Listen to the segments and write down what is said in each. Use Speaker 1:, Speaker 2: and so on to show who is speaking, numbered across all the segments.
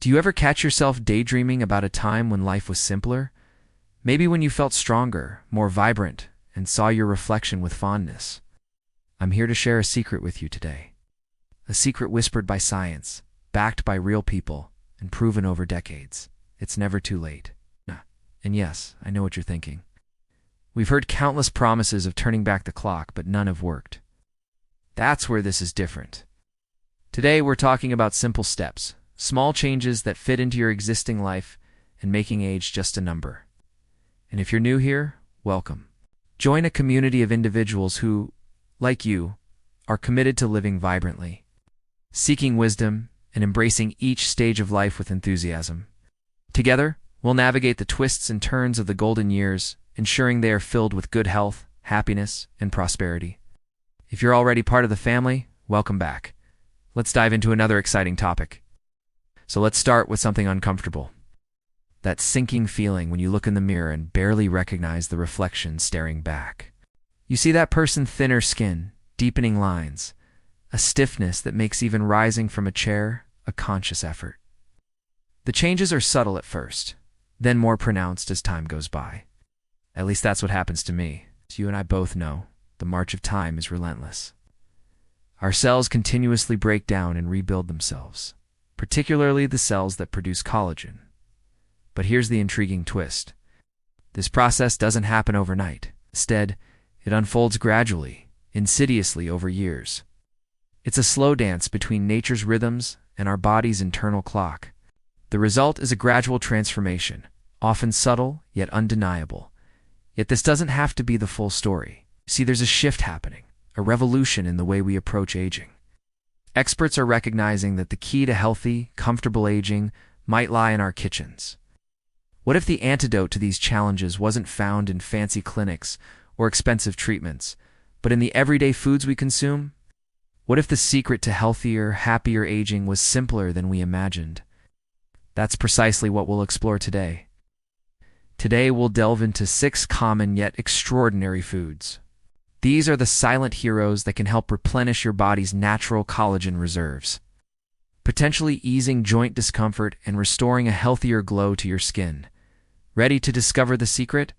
Speaker 1: Do you ever catch yourself daydreaming about a time when life was simpler? Maybe when you felt stronger, more vibrant, and saw your reflection with fondness. I'm here to share a secret with you today. A secret whispered by science, backed by real people, and proven over decades. It's never too late. And yes, I know what you're thinking. We've heard countless promises of turning back the clock, but none have worked. That's where this is different. Today, we're talking about simple steps, small changes that fit into your existing life and making age just a number. And if you're new here, welcome. Join a community of individuals who, like you, are committed to living vibrantly, seeking wisdom, and embracing each stage of life with enthusiasm. Together, we'll navigate the twists and turns of the golden years, ensuring they are filled with good health, happiness, and prosperity. If you're already part of the family, welcome back. Let's dive into another exciting topic. So let's start with something uncomfortable. That sinking feeling when you look in the mirror and barely recognize the reflection staring back. You see that person's thinner skin, deepening lines, a stiffness that makes even rising from a chair a conscious effort. The changes are subtle at first, then more pronounced as time goes by. At least that's what happens to me. As you and I both know, the march of time is relentless. Our cells continuously break down and rebuild themselves, particularly the cells that produce collagen. But here's the intriguing twist. This process doesn't happen overnight. Instead, it unfolds gradually, insidiously over years. It's a slow dance between nature's rhythms and our body's internal clock. The result is a gradual transformation, often subtle yet undeniable. Yet this doesn't have to be the full story. See, there's a shift happening, a revolution in the way we approach aging. Experts are recognizing that the key to healthy, comfortable aging might lie in our kitchens. What if the antidote to these challenges wasn't found in fancy clinics or expensive treatments, but in the everyday foods we consume? What if the secret to healthier, happier aging was simpler than we imagined? That's precisely what we'll explore today. Today we'll delve into 6 common yet extraordinary foods. These are the silent heroes that can help replenish your body's natural collagen reserves, potentially easing joint discomfort and restoring a healthier glow to your skin. Ready to discover the secret?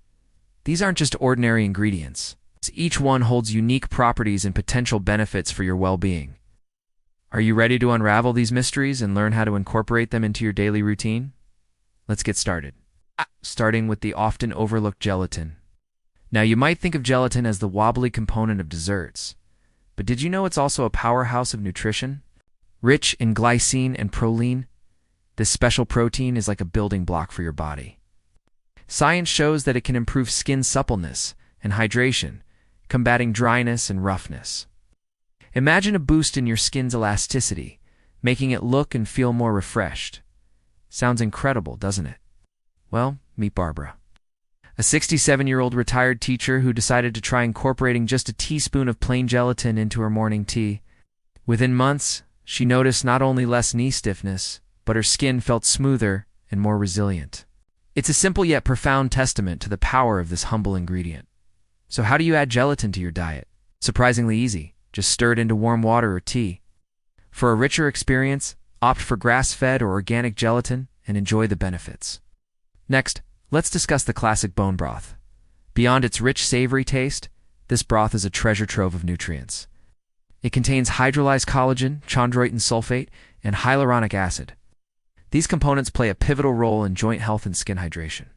Speaker 1: These aren't just ordinary ingredients. Each one holds unique properties and potential benefits for your well-being. Are you ready to unravel these mysteries and learn how to incorporate them into your daily routine? Let's get started. Starting with the often overlooked gelatin. Now, you might think of gelatin as the wobbly component of desserts, but did you know it's also a powerhouse of nutrition? Rich in glycine and proline, this special protein is like a building block for your body. Science shows that it can improve skin suppleness and hydration, combating dryness and roughness. Imagine a boost in your skin's elasticity, making it look and feel more refreshed. Sounds incredible, doesn't it? Well, meet Barbara, a 67-year-old retired teacher who decided to try incorporating just a teaspoon of plain gelatin into her morning tea. Within months, she noticed not only less knee stiffness, but her skin felt smoother and more resilient. It's a simple yet profound testament to the power of this humble ingredient. So how do you add gelatin to your diet? Surprisingly easy. Just stir it into warm water or tea. For a richer experience, opt for grass-fed or organic gelatin and enjoy the benefits. Next, let's discuss the classic bone broth. Beyond its rich, savory taste, this broth is a treasure trove of nutrients. It contains hydrolyzed collagen, chondroitin sulfate, and hyaluronic acid. These components play a pivotal role in joint health and skin hydration.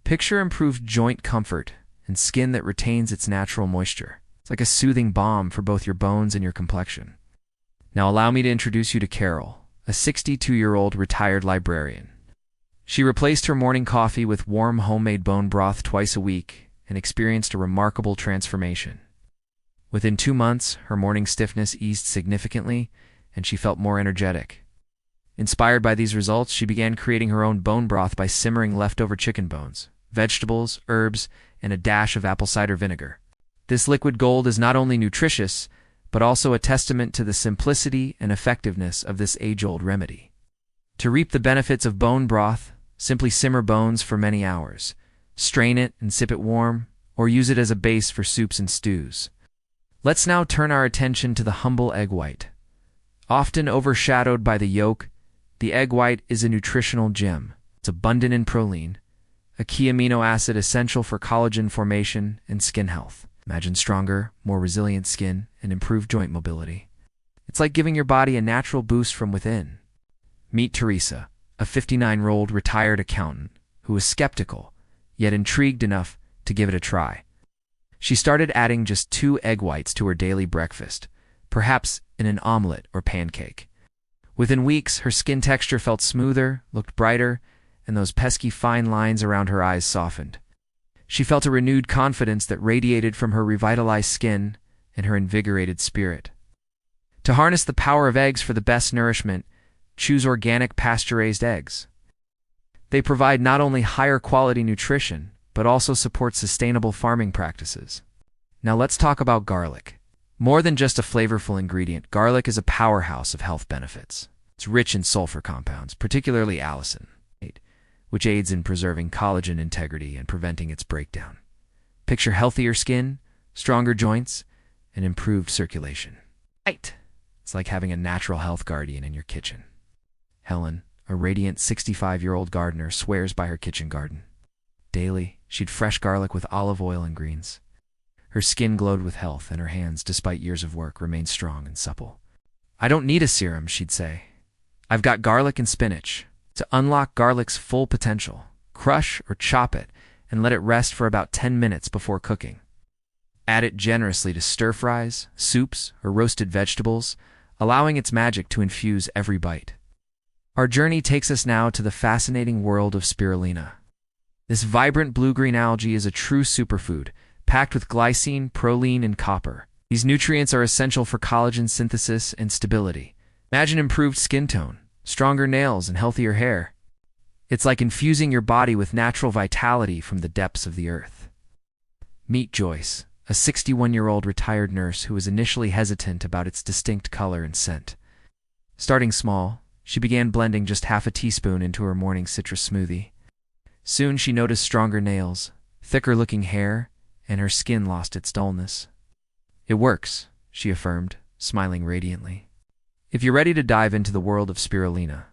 Speaker 1: Picture improved joint comfort and skin that retains its natural moisture. It's like a soothing balm for both your bones and your complexion. Now allow me to introduce you to Carol, a 62-year-old retired librarian. She replaced her morning coffee with warm homemade bone broth twice a week and experienced a remarkable transformation. Within 2 months, her morning stiffness eased significantly and she felt more energetic. Inspired by these results, she began creating her own bone broth by simmering leftover chicken bones, vegetables, herbs, and a dash of apple cider vinegar. This liquid gold is not only nutritious, but also a testament to the simplicity and effectiveness of this age-old remedy. To reap the benefits of bone broth, simply simmer bones for many hours. Strain it and sip it warm, or use it as a base for soups and stews. Let's now turn our attention to the humble egg white. Often overshadowed by the yolk, The egg white is a nutritional gem. It's abundant in proline, a key amino acid essential for collagen formation and skin health. Imagine stronger, more resilient skin and improved joint mobility. It's like giving your body a natural boost from within. Meet Teresa, a 59-year-old retired accountant who was skeptical, yet intrigued enough to give it a try. She started adding just 2 egg whites to her daily breakfast, perhaps in an omelet or pancake. Within weeks, her skin texture felt smoother, looked brighter, and those pesky fine lines around her eyes softened. She felt a renewed confidence that radiated from her revitalized skin and her invigorated spirit. To harness the power of eggs for the best nourishment, choose organic pasture-raised eggs. They provide not only higher quality nutrition, but also support sustainable farming practices. Now let's talk about garlic. More than just a flavorful ingredient, garlic is a powerhouse of health benefits. It's rich in sulfur compounds, particularly allicin, which aids in preserving collagen integrity and preventing its breakdown. Picture healthier skin, stronger joints, and improved circulation. It's like having a natural health guardian in your kitchen. Helen, a radiant 65-year-old gardener, swears by her kitchen garden. Daily, she'd fresh garlic with olive oil and greens. Her skin glowed with health, and her hands, despite years of work, remained strong and supple. "I don't need a serum," she'd say. "I've got garlic and spinach." To unlock garlic's full potential, crush or chop it and let it rest for about 10 minutes before cooking. Add it generously to stir-fries, soups, or roasted vegetables, allowing its magic to infuse every bite. Our journey takes us now to the fascinating world of spirulina. This vibrant blue-green algae is a true superfood, packed with glycine, proline, and copper. These nutrients are essential for collagen synthesis and stability. Imagine improved skin tone, stronger nails, and healthier hair. It's like infusing your body with natural vitality from the depths of the earth. Meet Joyce, a 61-year-old retired nurse who was initially hesitant about its distinct color and scent. Starting small, she began blending just half a teaspoon into her morning citrus smoothie. Soon she noticed stronger nails, thicker-looking hair, and her skin lost its dullness. "It works," she affirmed, smiling radiantly. If you're ready to dive into the world of spirulina,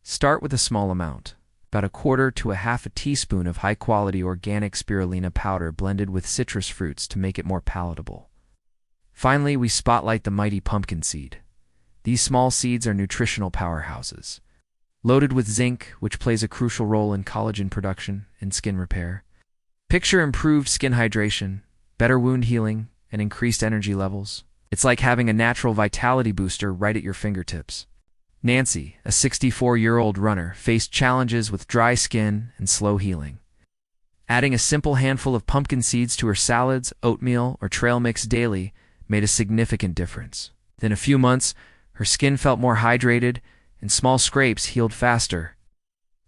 Speaker 1: start with a small amount, about 1/4 to 1/2 teaspoon of high-quality organic spirulina powder blended with citrus fruits to make it more palatable. Finally, we spotlight the mighty pumpkin seed. These small seeds are nutritional powerhouses, loaded with zinc, which plays a crucial role in collagen production and skin repair. Picture improved skin hydration, better wound healing, and increased energy levels. It's like having a natural vitality booster right at your fingertips. Nancy, a 64-year-old runner, faced challenges with dry skin and slow healing. Adding a simple handful of pumpkin seeds to her salads, oatmeal, or trail mix daily made a significant difference. Within a few months, her skin felt more hydrated, and small scrapes healed faster.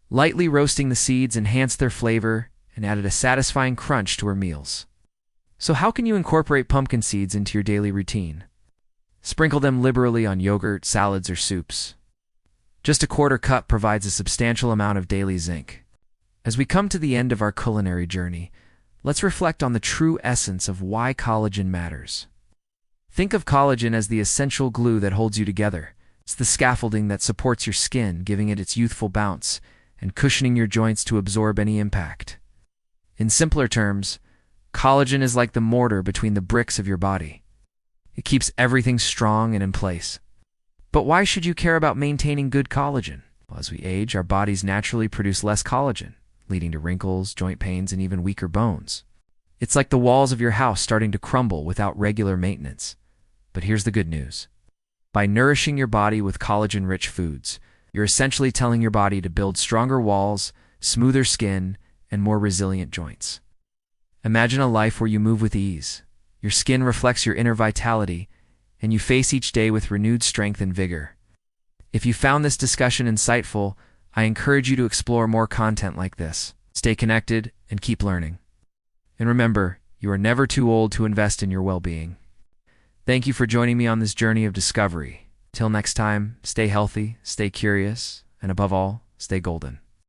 Speaker 1: Lightly roasting the seeds enhanced their flavor and added a satisfying crunch to her meals. So how can you incorporate pumpkin seeds into your daily routine? Sprinkle them liberally on yogurt, salads, or soups. Just a 1/4 cup provides a substantial amount of daily zinc. As we come to the end of our culinary journey, let's reflect on the true essence of why collagen matters. Think of collagen as the essential glue that holds you together. It's the scaffolding that supports your skin, giving it its youthful bounce and cushioning your joints to absorb any impact. In simpler terms, collagen is like the mortar between the bricks of your body. It keeps everything strong and in place. But why should you care about maintaining good collagen? Well, as we age, our bodies naturally produce less collagen, leading to wrinkles, joint pains, and even weaker bones. It's like the walls of your house starting to crumble without regular maintenance. But here's the good news. By nourishing your body with collagen-rich foods, you're essentially telling your body to build stronger walls, smoother skin, and more resilient joints. Imagine a life where you move with ease, your skin reflects your inner vitality, and you face each day with renewed strength and vigor. If you found this discussion insightful, I encourage you to explore more content like this. Stay connected and keep learning. And remember, you are never too old to invest in your well-being. Thank you for joining me on this journey of discovery. Till next time, stay healthy, stay curious, and above all, stay golden.